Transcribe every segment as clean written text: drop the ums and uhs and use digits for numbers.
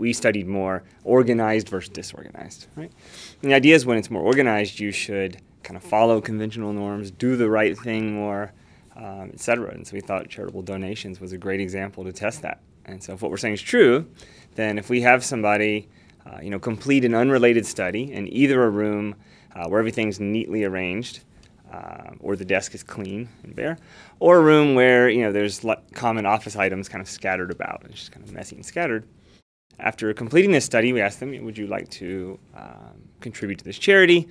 we studied more organized versus disorganized, right? And the idea is when it's more organized, you should kind of follow conventional norms, do the right thing more, et cetera. And so we thought charitable donations was a great example to test that. And so if what we're saying is true, then if we have somebody complete an unrelated study in either a room where everything's neatly arranged, or the desk is clean and bare, or a room where there's common office items kind of scattered about. It's just kind of messy and scattered. After completing this study, we asked them, would you like to contribute to this charity?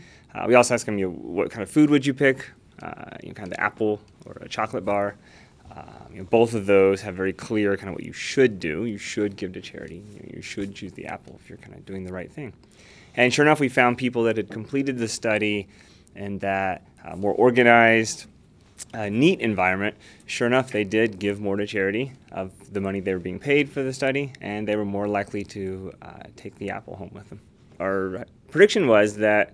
We also asked them, what kind of food would you pick? Kind of the apple or a chocolate bar. Both of those have very clear kind of what you should do. You should give to charity. You should choose the apple if you're kind of doing the right thing. And sure enough, we found people that had completed the study and that more organized, neat environment, sure enough, they did give more to charity of the money they were being paid for the study, and they were more likely to take the apple home with them. Our prediction was that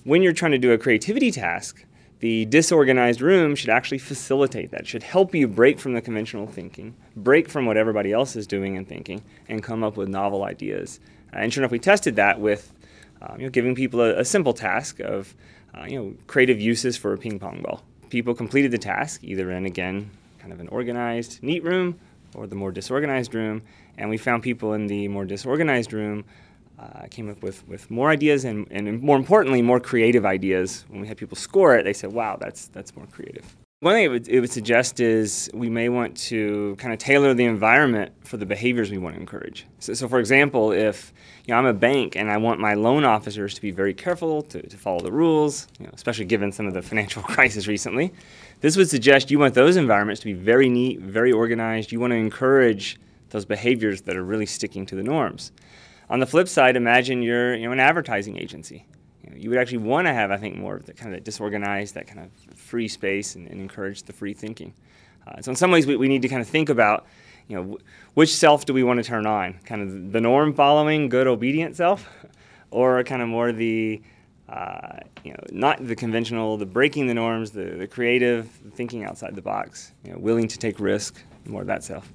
when you're trying to do a creativity task, the disorganized room should actually facilitate that, should help you break from the conventional thinking, break from what everybody else is doing and thinking, and come up with novel ideas. And sure enough, we tested that with giving people a simple task of creative uses for a ping pong ball. People completed the task, either in, again, kind of an organized, neat room or the more disorganized room, and we found people in the more disorganized room came up with more ideas and more importantly, more creative ideas. When we had people score it, they said, wow, that's more creative. One thing it would suggest is we may want to kind of tailor the environment for the behaviors we want to encourage. So for example, if I'm a bank and I want my loan officers to be very careful, to follow the rules, especially given some of the financial crisis recently, this would suggest you want those environments to be very neat, very organized. You want to encourage those behaviors that are really sticking to the norms. On the flip side, imagine you're an advertising agency. You would actually want to have, I think, more of the kind of disorganized, that kind of free space and encourage the free thinking. So in some ways, we need to kind of think about, which self do we want to turn on? Kind of the norm-following, good, obedient self, or kind of more the, not the conventional, the breaking the norms, the creative, thinking outside the box, willing to take risk, more of that self.